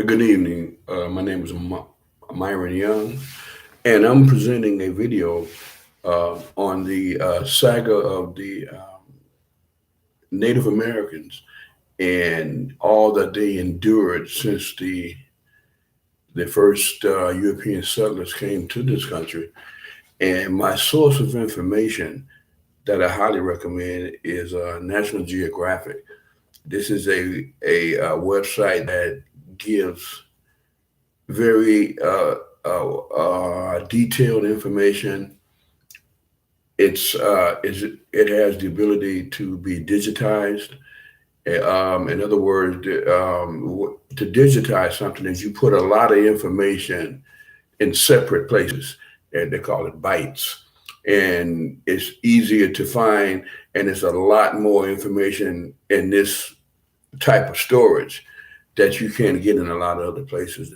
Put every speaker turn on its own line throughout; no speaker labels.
Good evening. My name is Myron Young, and I'm presenting a video on the saga of the Native Americans and all that they endured since the first European settlers came to this country. And my source of information that I highly recommend is National Geographic. This is a website that gives very detailed information. It has the ability to be digitized. In other words, to digitize something is you put a lot of information in separate places, and they call it bytes. And it's easier to find, and it's a lot more information in this type of storage that you can't get in a lot of other places.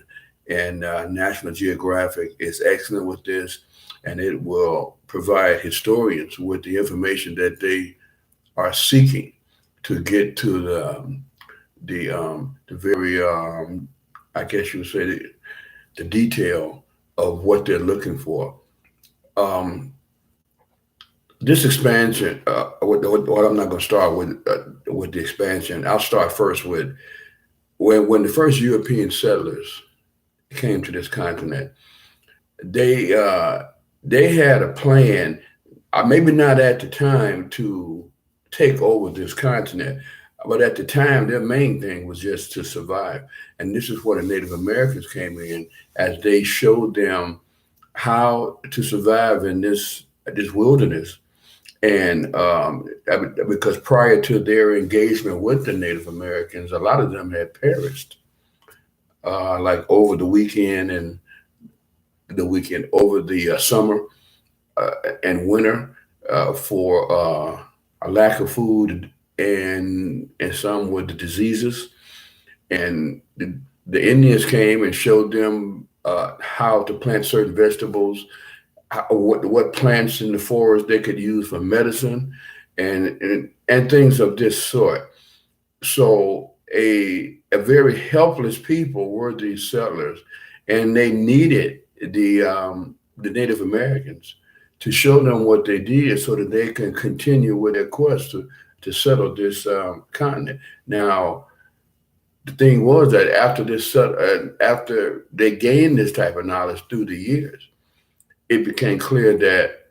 And National Geographic is excellent with this, and it will provide historians with the information that they are seeking to get to the very I guess you would say the detail of what they're looking for. Um, this expansion, what I'm not going to start with the expansion. I'll start first with when the first European settlers came to this continent. They uh, they had a plan, maybe not at the time to take over this continent, but at the time their main thing was just to survive. And this is where the Native Americans came in, as they showed them how to survive in this wilderness. And because prior to their engagement with the Native Americans, a lot of them had perished, like over the weekend and over the summer uh, and winter for a lack of food and some with the diseases. And the Indians came and showed them how to plant certain vegetables, what plants in the forest they could use for medicine, and things of this sort. So a very helpless people were these settlers, and they needed the Native Americans to show them what they did so that they can continue with their quest to settle this continent. Now, the thing was that after they gained this type of knowledge through the years, it became clear that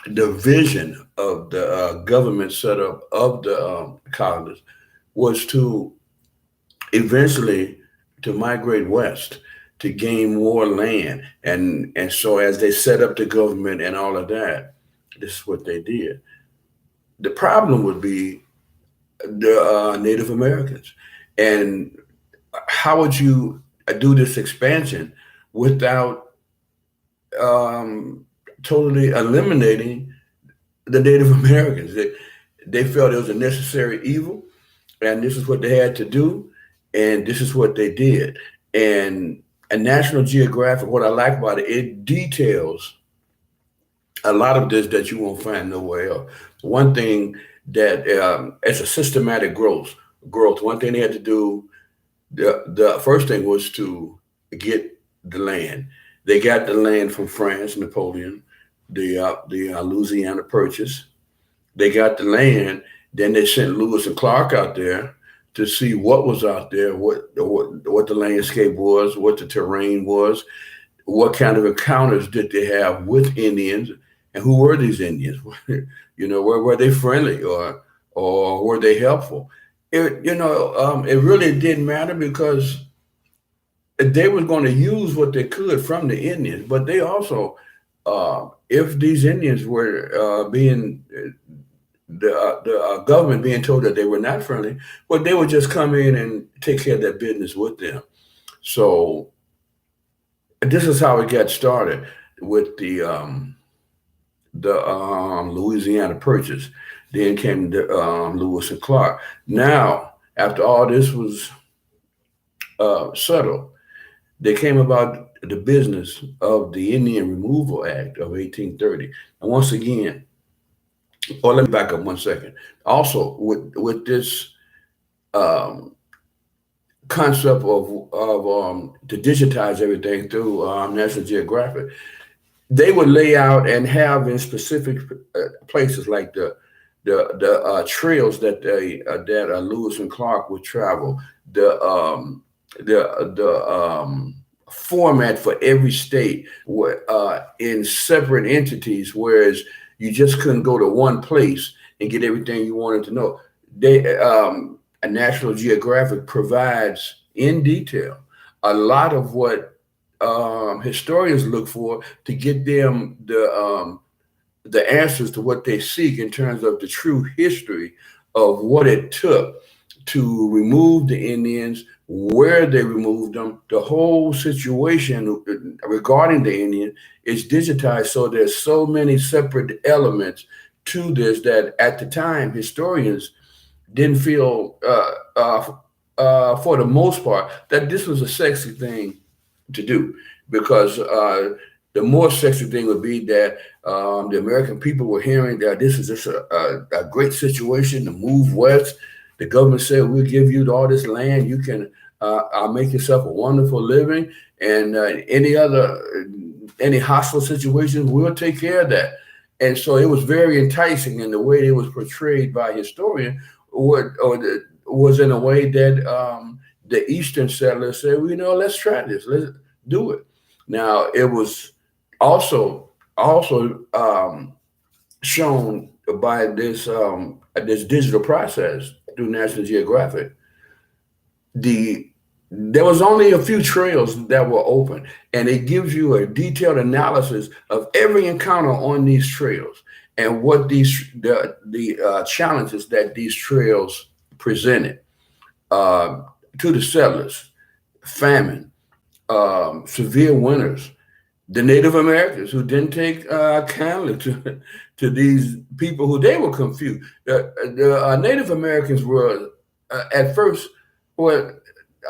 the vision of the government setup of the colonists was to eventually to migrate west to gain more land. And so as they set up the government and all of that, this is what they did. The problem would be the Native Americans. And how would you do this expansion without um, totally eliminating the Native Americans? They felt it was a necessary evil, and this is what they had to do, and this is what they did. And a National Geographic, what I like about it, it details a lot of this that you won't find nowhere else. One thing that it's a systematic growth. Growth. One thing they had to do, the first thing was to get the land. They got the land from France, Napoleon, the Louisiana Purchase. They got the land. Then they sent Lewis and Clark out there to see what was out there, what the landscape was, what the terrain was, what kind of encounters did they have with Indians, and who were these Indians? Were they friendly or were they helpful? It really didn't matter because they were going to use what they could from the Indians, but they also, if these Indians were being the government being told that they were not friendly, well, they would just come in and take care of their business with them. So this is how it got started with the Louisiana Purchase. Then came the Lewis and Clark. Now, after all this was settled, they came about the business of the Indian Removal Act of 1830. And once again, or let me back up 1 second. Also, with this um, concept to digitize everything through National Geographic, they would lay out and have in specific places like the trails that Lewis and Clark would travel, the format for every state were in separate entities, whereas you just couldn't go to one place and get everything you wanted to know. A National Geographic provides in detail a lot of what historians look for to get them the answers to what they seek in terms of the true history of what it took to remove the Indians, where they removed them. The whole situation regarding the Indian is digitized, so there's so many separate elements to this that at the time historians didn't feel, for the most part, that this was a sexy thing to do, because the more sexy thing would be that the American people were hearing that this is just a great situation to move west. The government said, we'll give you all this land. You can make yourself a wonderful living, and any hostile situations, we'll take care of that. And so it was very enticing in the way it was portrayed by historians, was in a way that the Eastern settlers said, well, let's try this, let's do it. Now, it was also shown by this digital process through National Geographic. There was only a few trails that were open, and it gives you a detailed analysis of every encounter on these trails and what the challenges that these trails presented to the settlers: famine, severe winters, the Native Americans who didn't take kindly to these people who they were confused. The Native Americans were at first, well,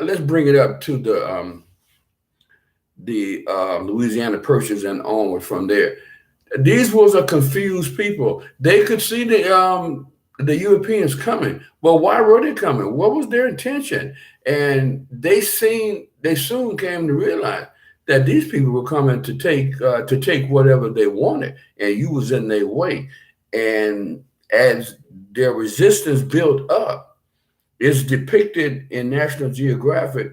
let's bring it up to the Louisiana Purchase and onward from there. These was a confused people. They could see the Europeans coming. Well, why were they coming? What was their intention? And they soon came to realize that these people were coming to take whatever they wanted, and you was in their way. And as their resistance built up, it's depicted in National Geographic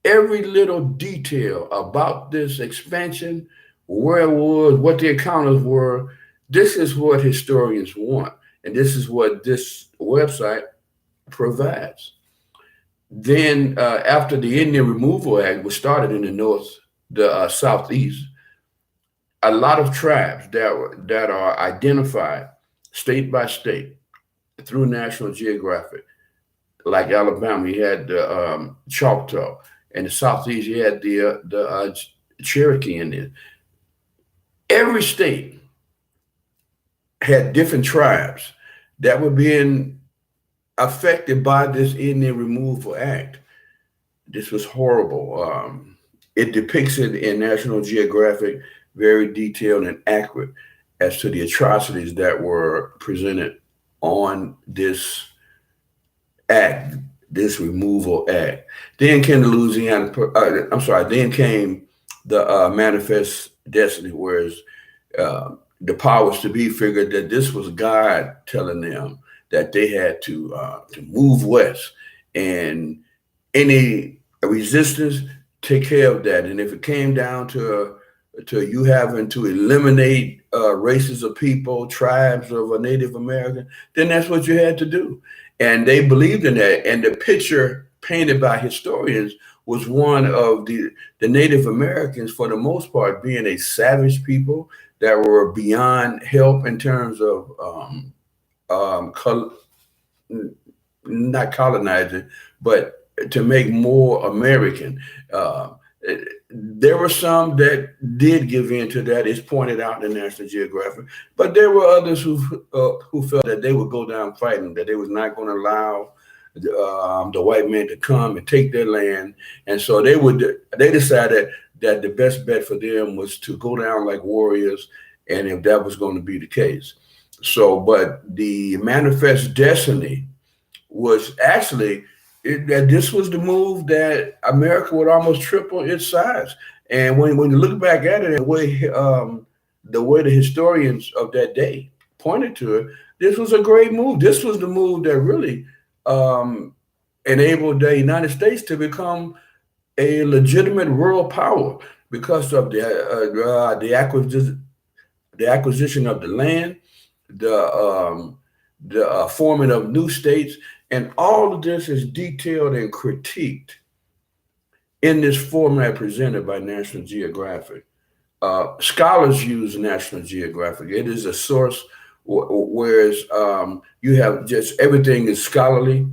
every little detail about this expansion, where it was, what the encounters were. This is what historians want, and this is what this website provides. Then, after the Indian Removal Act was started in the Southeast, a lot of tribes that are identified state by state through National Geographic. Like Alabama, you had the Choctaw. In the Southeast, you had the Cherokee Indian. Every state had different tribes that were being affected by this Indian Removal Act. This was horrible. It depicts it in National Geographic very detailed and accurate as to the atrocities that were presented on this act, this removal act. Then came the then came the Manifest Destiny, whereas the powers to be figured that this was God telling them that they had to move west, and any resistance, take care of that. And if it came down to you having to eliminate races of people, tribes of a Native American, then that's what you had to do. And they believed in that. And the picture painted by historians was one of the Native Americans, for the most part, being a savage people that were beyond help in terms of not colonizing, but to make more American. There were some that did give in to that. It's pointed out in National Geographic, but there were others who felt that they would go down fighting, that they was not going to allow the white man to come and take their land, and so they decided that the best bet for them was to go down like warriors, and if that was going to be the case. So, but the Manifest Destiny was actually, that this was the move that America would almost triple its size. And when you look back at it, the way the historians of that day pointed to it, this was a great move. This was the move that really um, enabled the United States to become a legitimate world power because of the acquisition of the land, the forming of new states, and all of this is detailed and critiqued in this format presented by National Geographic. Scholars use National Geographic. It is a source, whereas you have just everything is scholarly.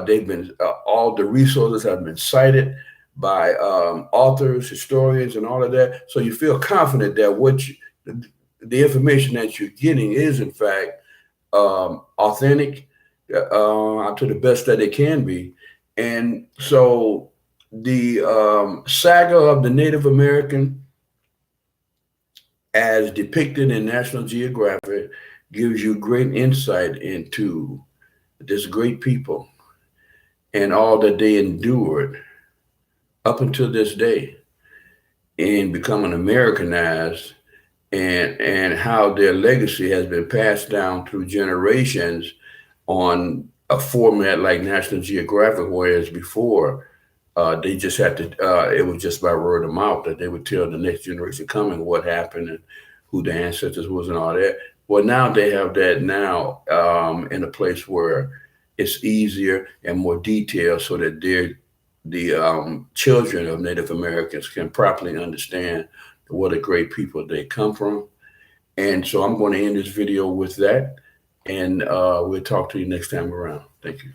They've been all the resources have been cited by authors, historians, and all of that. So you feel confident that the information that you're getting is in fact authentic to the best that it can be. And so the saga of the Native American, as depicted in National Geographic, gives you great insight into this great people and all that they endured up until this day in becoming Americanized, and how their legacy has been passed down through generations on a format like National Geographic, whereas before they just had to, it was just by word of mouth that they would tell the next generation coming what happened and who the ancestors was and all that. Well, now they have that now in a place where it's easier and more detailed so that the children of Native Americans can properly understand what a great people they come from. And so I'm going to end this video with that, and we'll talk to you next time around. Thank you.